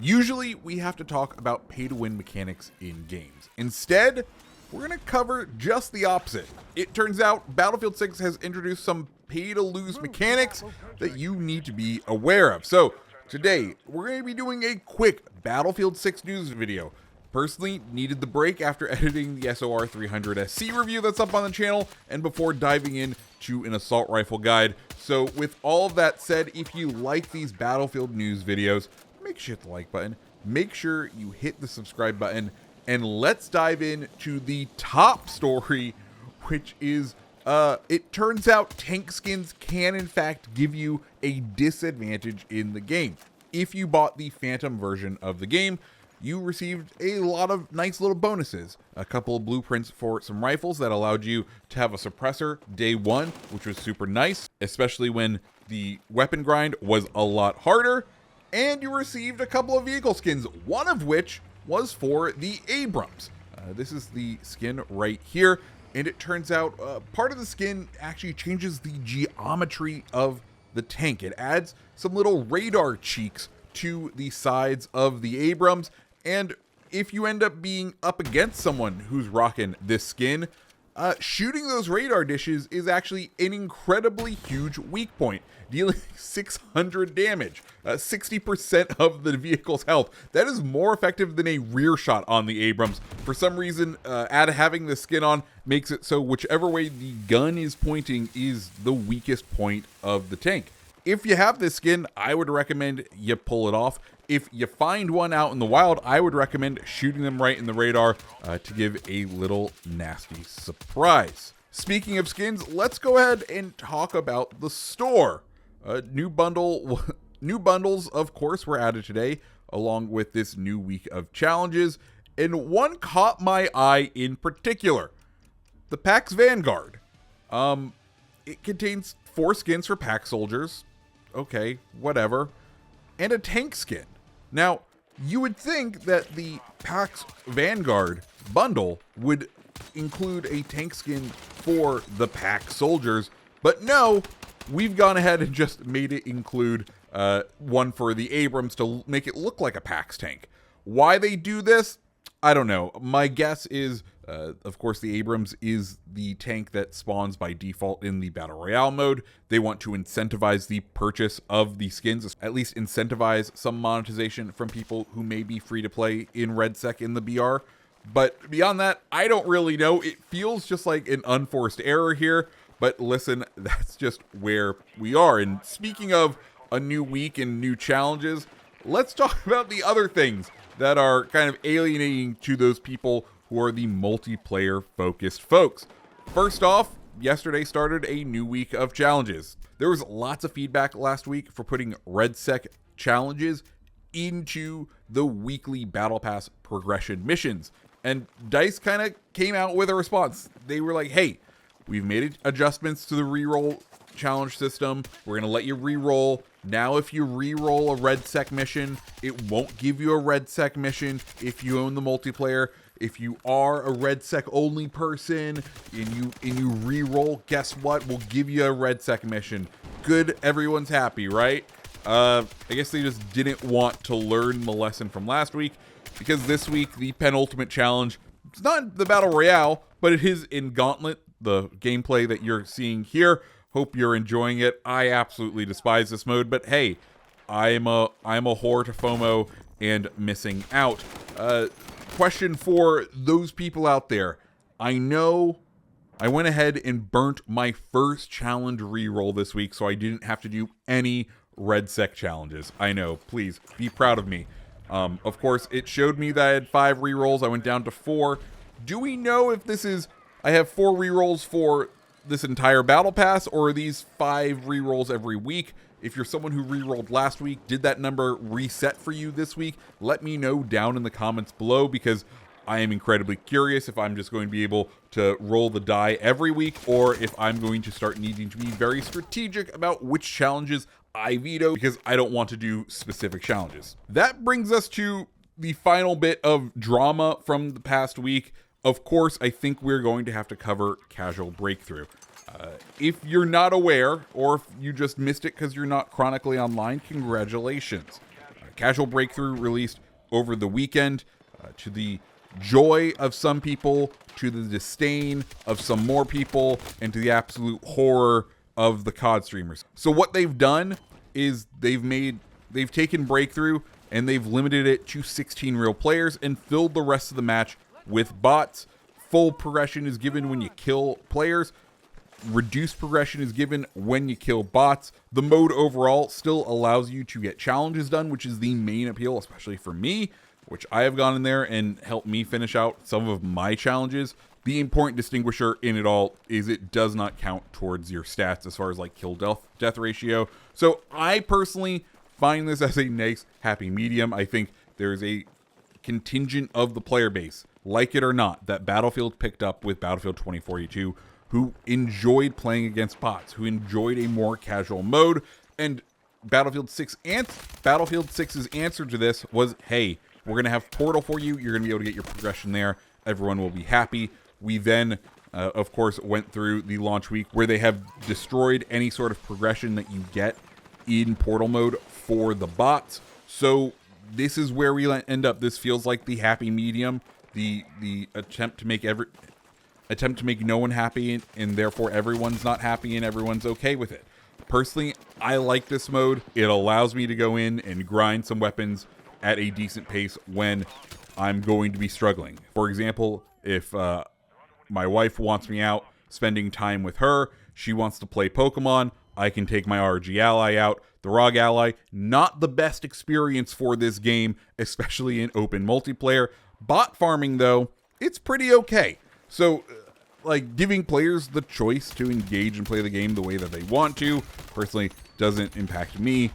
Usually we have to talk about pay-to-win mechanics in games. Instead, we're going to cover just the opposite. It turns out Battlefield 6 has introduced some pay-to-lose mechanics that you need to be aware of. So today, we're going to be doing a quick Battlefield 6 news video. Personally, needed the break after editing the SOR 300 SC review that's up on the channel, and before diving into an assault rifle guide. So with all of that said, if you like these Battlefield news videos, make sure you hit the like button, make sure you hit the subscribe button, and let's dive into the top story, which is, it turns out tank skins can in fact give you a disadvantage in the game. If you bought the Phantom version of the game, you received a lot of nice little bonuses. A couple of blueprints for some rifles that allowed you to have a suppressor day one, which was super nice, especially when the weapon grind was a lot harder. And you received a couple of vehicle skins, one of which was for the Abrams. This is the skin right here, and it turns out part of the skin actually changes the geometry of the tank. It adds some little radar cheeks to the sides of the Abrams, and if you end up being up against someone who's rocking this skin, shooting those radar dishes is actually an incredibly huge weak point, dealing 600 damage, 60% of the vehicle's health. That is more effective than a rear shot on the Abrams. For some reason, having the skin on makes it so whichever way the gun is pointing is the weakest point of the tank. If you have this skin, I would recommend you pull it off. If you find one out in the wild, I would recommend shooting them right in the radar to give a little nasty surprise. Speaking of skins, let's go ahead and talk about the store. New bundles, of course, were added today, along with this new week of challenges, and one caught my eye in particular: the Pax Vanguard. It contains 4 skins for pack soldiers. Okay, whatever. And a tank skin. Now, you would think that the Pax Vanguard bundle would include a tank skin for the pack soldiers, but no, we've gone ahead and just made it include one for the Abrams to make it look like a Pax tank. Why they do this, I don't know. My guess is, of course, the Abrams is the tank that spawns by default in the Battle Royale mode. They want to incentivize the purchase of the skins, at least incentivize some monetization from people who may be free to play in RedSec in the BR. But beyond that, I don't really know. It feels just like an unforced error here. But listen, that's just where we are. And speaking of a new week and new challenges, let's talk about the other things that are kind of alienating to those people who are the multiplayer focused folks. First off, yesterday started a new week of challenges. There was lots of feedback last week for putting RedSec challenges into the weekly Battle Pass progression missions. And DICE kind of came out with a response. They were like, hey, we've made adjustments to the reroll challenge system. We're going to let you reroll. Now, if you reroll a RedSec mission, it won't give you a RedSec mission if you own the multiplayer. If you are a RedSec only person and you reroll, guess what? We'll give you a RedSec mission. Good, everyone's happy, right? I guess they just didn't want to learn the lesson from last week, because this week the penultimate challenge, it's not the Battle Royale, but it is in Gauntlet, the gameplay that you're seeing here. Hope you're enjoying it. I absolutely despise this mode, but hey, I'm a whore to FOMO and missing out. Question for those people out there. I know I went ahead and burnt my first challenge reroll this week, so I didn't have to do any RedSec challenges. I know, please be proud of me. Of course, it showed me that I had 5 rerolls. I went down to 4. Do we know if this is, I have 4 rerolls for this entire Battle Pass, or are these 5 rerolls every week? If you're someone who rerolled last week, did that number reset for you this week? Let me know down in the comments below, because I am incredibly curious if I'm just going to be able to roll the die every week, or if I'm going to start needing to be very strategic about which challenges I veto, because I don't want to do specific challenges. That brings us to the final bit of drama from the past week. Of course, I think we're going to have to cover Casual Breakthrough. If you're not aware, or if you just missed it because you're not chronically online, congratulations. casual breakthrough released over the weekend, to the joy of some people, to the disdain of some more people, and to the absolute horror of the COD streamers. So what they've done is they've taken breakthrough and they've limited it to 16 real players and filled the rest of the match with bots. Full progression is given when you kill players. Reduced progression is given when you kill bots. The mode overall still allows you to get challenges done, which is the main appeal, especially for me, which I have gone in there and helped me finish out some of my challenges. The important distinguisher in it all is it does not count towards your stats as far as like kill death ratio. So I personally find this as a nice happy medium. I think there's a contingent of the player base, like it or not, that Battlefield picked up with Battlefield 2042, who enjoyed playing against bots, who enjoyed a more casual mode. And Battlefield 6's answer to this was, hey, we're going to have Portal for you. You're going to be able to get your progression there. Everyone will be happy. We then, of course, went through the launch week where they have destroyed any sort of progression that you get in Portal mode for the bots. So this is where we end up. This feels like the happy medium, the attempt to make no one happy, and therefore everyone's not happy and everyone's okay with it. Personally, I like this mode. It allows me to go in and grind some weapons at a decent pace when I'm going to be struggling. For example, if my wife wants me out spending time with her, she wants to play Pokemon, I can take my RG ally out. The ROG ally, not the best experience for this game, especially in open multiplayer. Bot farming, though, it's pretty okay. So, like, giving players the choice to engage and play the game the way that they want to, personally, doesn't impact me.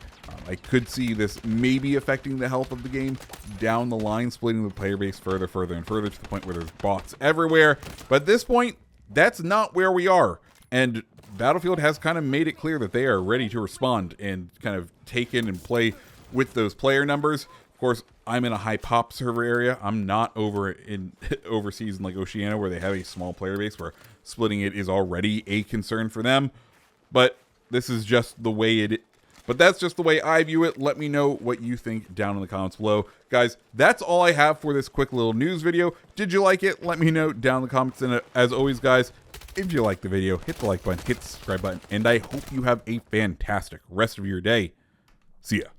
I could see this maybe affecting the health of the game down the line, splitting the player base further and further to the point where there's bots everywhere. But at this point, that's not where we are. And Battlefield has kind of made it clear that they are ready to respond and kind of take in and play with those player numbers. Of course, I'm in a high pop server area. I'm not over in overseas in like Oceania where they have a small player base where splitting it is already a concern for them. But this is just the way it is. But that's just the way I view it. Let me know what you think down in the comments below. Guys, that's all I have for this quick little news video. Did you like it? Let me know down in the comments. And as always, guys, if you like the video, hit the like button, hit the subscribe button. And I hope you have a fantastic rest of your day. See ya.